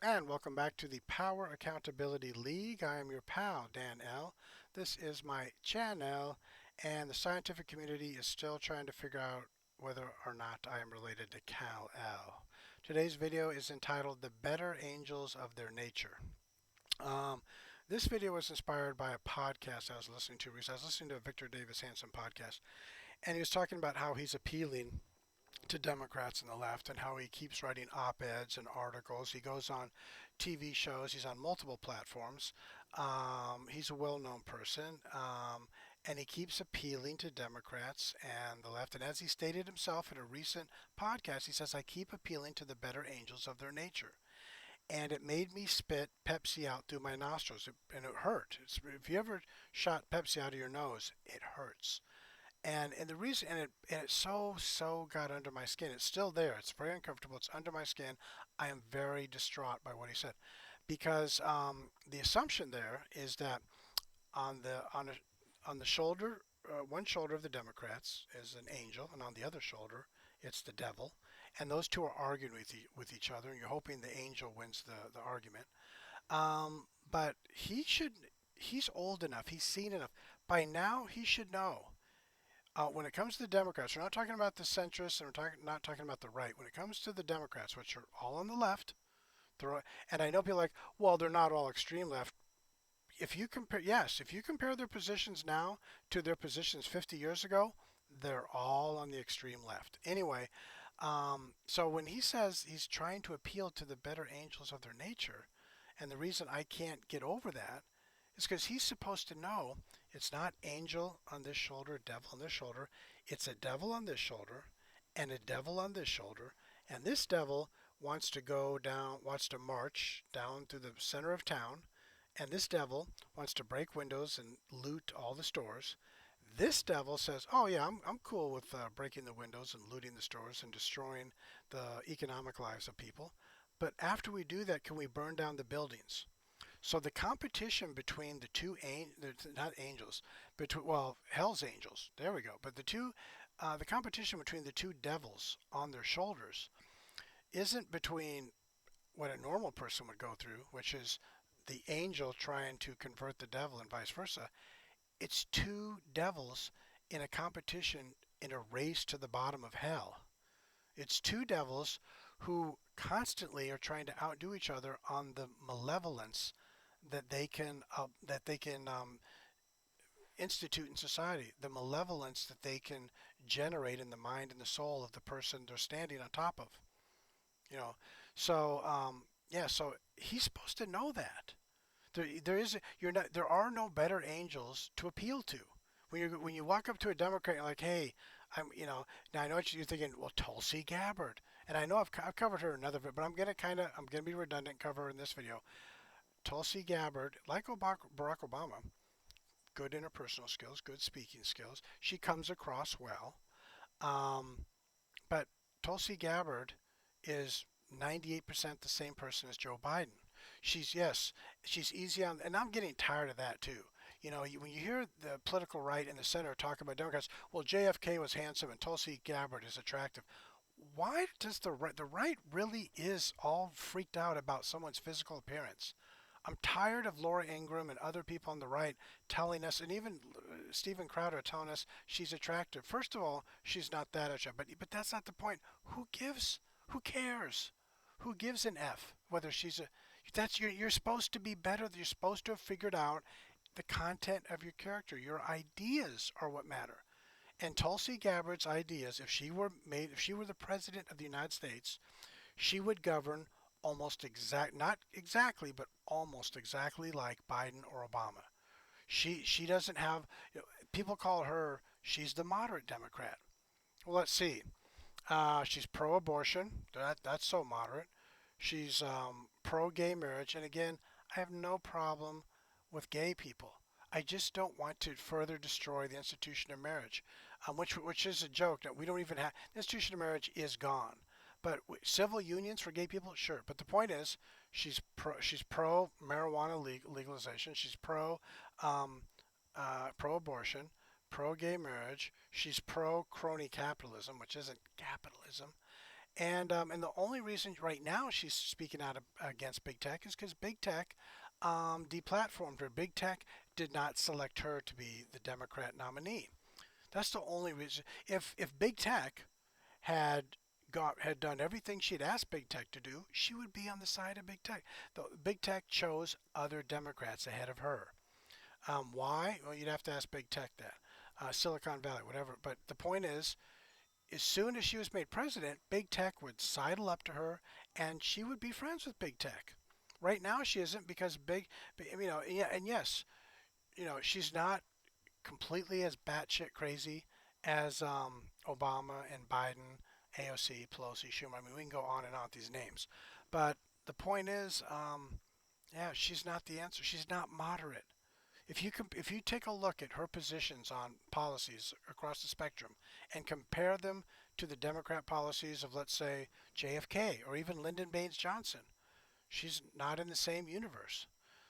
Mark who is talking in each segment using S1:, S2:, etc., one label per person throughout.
S1: And welcome back to the Power Accountability League. I am your pal, Dan L. This is my channel, and the scientific community is still trying to figure out whether or not I am related to Cal L. Today's video is entitled The Better Angels of Their Nature. Um, this video was inspired by a podcast I was listening to recently. I was listening to a Victor Davis Hanson podcast, and he was talking about how he's appealing to Democrats and the left and how he keeps writing op-eds and articles. He goes on TV shows. He's on multiple platforms. He's a well-known person, and he keeps appealing to Democrats and the left. And as he stated himself in a recent podcast, he says, "I keep appealing to the better angels of their nature." And it made me spit Pepsi out through my nostrils, and it hurt. If you ever shot Pepsi out of your nose, it hurts. And the reason and it so got under my skin. It's still there. It's very uncomfortable. It's under my skin. I am very distraught by what he said, because the assumption there is that on the shoulder, one shoulder of the Democrats is an angel, and on the other shoulder it's the devil, and those two are arguing with each other, and you're hoping the angel wins the argument. But he's old enough. He's seen enough. By now he should know, when it comes to the Democrats, we're not talking about the centrists, and not talking about the right. When it comes to the Democrats, which are all on the left, and I know people are like, well, they're not all extreme left. If you compare, yes, if you compare their positions now to their positions 50 years ago, they're all on the extreme left. Anyway, so when he says he's trying to appeal to the better angels of their nature, and the reason I can't get over that is because he's supposed to know it's not angel on this shoulder, devil on this shoulder. It's a devil on this shoulder and a devil on this shoulder. And this devil wants to go down, wants to march down through the center of town. And this devil wants to break windows and loot all the stores. This devil says, "Oh yeah, I'm cool with breaking the windows and looting the stores and destroying the economic lives of people. But after we do that, can we burn down the buildings?" So the competition between the two, not angels, between, well, hell's angels. There we go. But the competition between the two devils on their shoulders isn't between what a normal person would go through, which is the angel trying to convert the devil and vice versa. It's two devils in a competition, in a race to the bottom of hell. It's two devils who constantly are trying to outdo each other on the malevolence that they can institute in society, the malevolence that they can generate in the mind and the soul of the person they're standing on top of. You know, so yeah, so he's supposed to know that there is you're not there are no better angels to appeal to. When you walk up to a Democrat, you're like, hey, now I know what you're thinking. Well, Tulsi Gabbard, and I know I've covered her in another video, but I'm gonna be redundant and cover her in this video. Tulsi Gabbard, like Barack Obama, good interpersonal skills, good speaking skills. She comes across well. Um, but Tulsi Gabbard is 98% the same person as Joe Biden. Yes, she's easy on, and I'm getting tired of that too. When you hear the political right and the center talk about Democrats, well, JFK was handsome and Tulsi Gabbard is attractive. Why does the right really is all freaked out about someone's physical appearance? I'm tired of Laura Ingraham and other people on the right telling us, and even Steven Crowder telling us she's attractive. First of all, she's not that attractive, but that's not the point. Who gives? Who cares? Who gives an F? Whether she's a that's you're supposed to be better. You're supposed to have figured out the content of your character. Your ideas are what matter. And Tulsi Gabbard's ideas, if she were the president of the United States, she would govern not exactly, but almost exactly like Biden or Obama. She doesn't have, people call her, she's the moderate Democrat. Well, let's see. She's pro-abortion. That's so moderate. She's pro-gay marriage, and again, I have no problem with gay people. I just don't want to further destroy the institution of marriage, which is a joke that we don't even have. The institution of marriage is gone. But civil unions for gay people, sure. But the point is, she's pro marijuana legalization. She's pro abortion, pro gay marriage. She's pro crony capitalism, which isn't capitalism. And the only reason right now she's speaking out against big tech is because big tech deplatformed her. Big tech did not select her to be the Democrat nominee. That's the only reason. If big tech had had done everything she'd asked big tech to do, she would be on the side of big tech. The big tech chose other Democrats ahead of her. Why? Well, you'd have to ask big tech that. Silicon Valley, whatever. But the point is, as soon as she was made president, big tech would sidle up to her, and she would be friends with big tech. Right now, she isn't because yeah, and yes, she's not completely as batshit crazy as Obama and Biden, AOC, Pelosi, Schumer. I mean, we can go on and on with these names, but the point is, yeah, she's not the answer. She's not moderate. If you take a look at her positions on policies across the spectrum and compare them to the Democrat policies of, let's say, JFK or even Lyndon Baines Johnson, she's not in the same universe.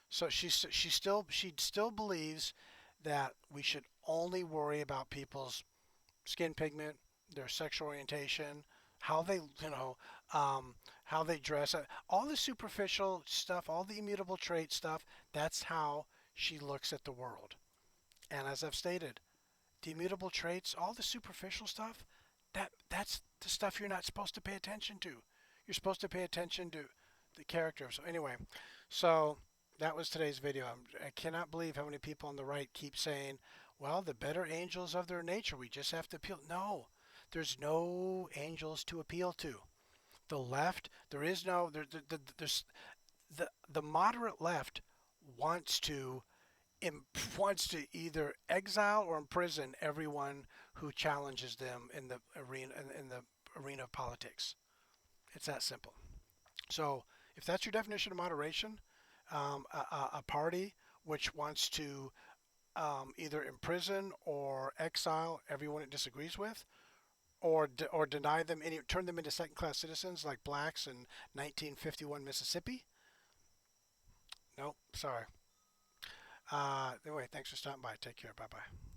S1: So she still believes that we should only worry about people's skin pigment, their sexual orientation, how they um, how they dress, all the superficial stuff, all the immutable trait stuff. That's how she looks at the world. And as I've stated, the immutable traits, all the superficial stuff, that's the stuff you're not supposed to pay attention to. You're supposed to pay attention to the character. So anyway, so that was today's video. I cannot believe how many people on the right keep saying, well, the better angels of their nature, we just have to appeal. No, there's no angels to appeal to. The left, there is no, there's the moderate left wants to wants to either exile or imprison everyone who challenges them in the arena of politics. It's that simple. So if that's your definition of moderation, a party which wants to either imprison or exile everyone it disagrees with, or deny them turn them into second-class citizens like blacks in 1951 Mississippi. Nope, sorry. Anyway, thanks for stopping by. Take care. Bye bye.